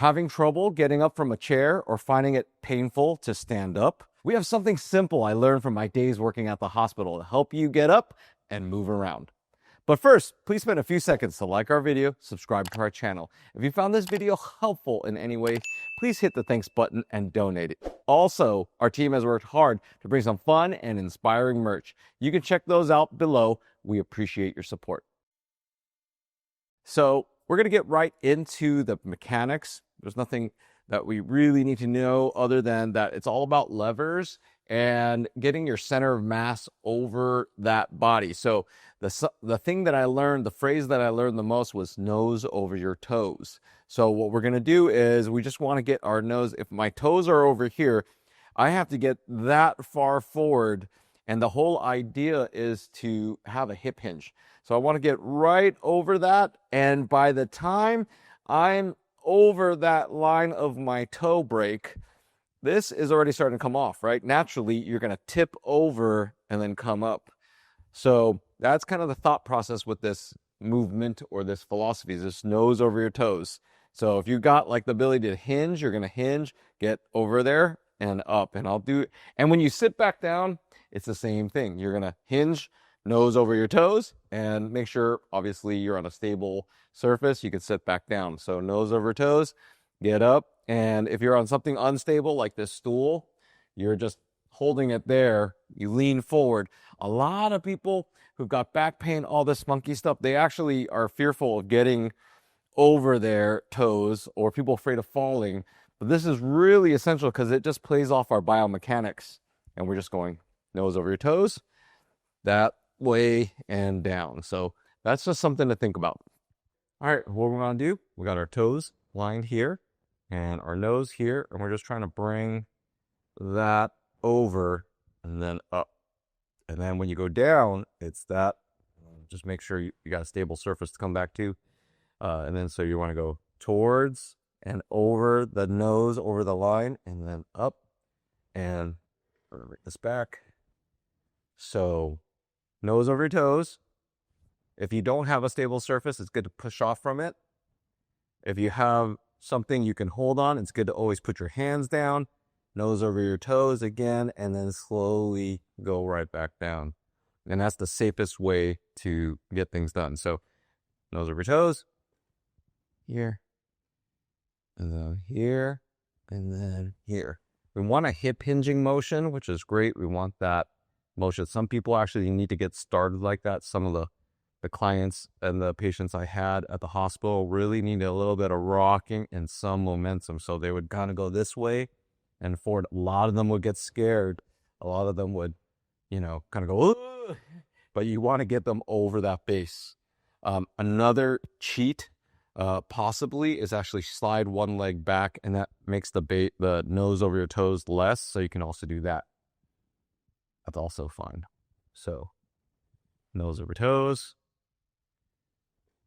Having trouble getting up from a chair or finding it painful to stand up? We have something simple I learned from my days working at the hospital to help you get up and move around. But first, please spend a few seconds to like our video, subscribe to our channel. If you found this video helpful in any way, please hit the thanks button and donate it. Also, our team has worked hard to bring some fun and inspiring merch. You can check those out below. We appreciate your support. So we're going to get right into the mechanics. There's nothing that we really need to know other than that it's all about levers and getting your center of mass over that body. So the thing that I learned, the phrase that I learned the most was nose over your toes. So what we're going to do is we just want to get our nose, if my toes are over here, I have to get that far forward. And the whole idea is to have a hip hinge. So I want to get right over that. And by the time I'm over that line of my toe break, this is already starting to come off, right? Naturally, you're going to tip over and then come up. So that's kind of the thought process with this movement or this philosophy, is this nose over your toes. So if you got like the ability to hinge, you're going to hinge, get over there and up. And I'll do it. And when you sit back down, it's the same thing. You're going to hinge, nose over your toes, and make sure, obviously, you're on a stable surface. You can sit back down. So nose over toes, get up. And if you're on something unstable like this stool, you're just holding it there. You lean forward. A lot of people who've got back pain, all this monkey stuff, they actually are fearful of getting over their toes, or people afraid of falling. But this is really essential because it just plays off our biomechanics. And we're just going nose over your toes, that way and down. So that's just something to think about. All right, what we're going to do, we got our toes lined here and our nose here, and we're just trying to bring that over and then up. And then when you go down, it's that, just make sure you got a stable surface to come back to. And then so you want to go towards and over the nose, over the line, and then up, and bring this back. So nose over your toes. If you don't have a stable surface, it's good to push off from it. If you have something you can hold on, it's good to always put your hands down, nose over your toes again, and then slowly go right back down. And that's the safest way to get things done. So nose over your toes, here, and then here, and then here. We want a hip hinging motion, which is great. We want that motion. Some people actually need to get started like that. Some of the clients and the patients I had at the hospital really needed a little bit of rocking and some momentum. So they would kind of go this way and forward. A lot of them would get scared. A lot of them would, kind of go, ugh! But you want to get them over that base. Another cheat possibly is actually slide one leg back, and that makes the nose over your toes less. So you can also do that. That's also fun. So nose over toes,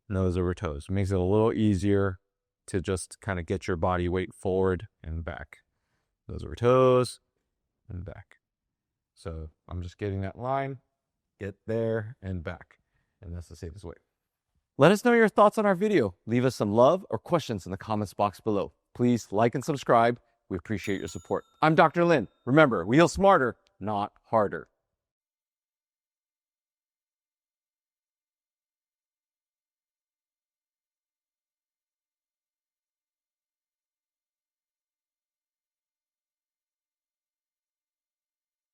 nose over toes. It makes it a little easier to just kind of get your body weight forward and back. Nose over toes and back. So I'm just getting that line, get there and back. And that's the safest way. Let us know your thoughts on our video. Leave us some love or questions in the comments box below. Please like and subscribe. We appreciate your support. I'm Dr. Lin. Remember, we heal smarter, not harder.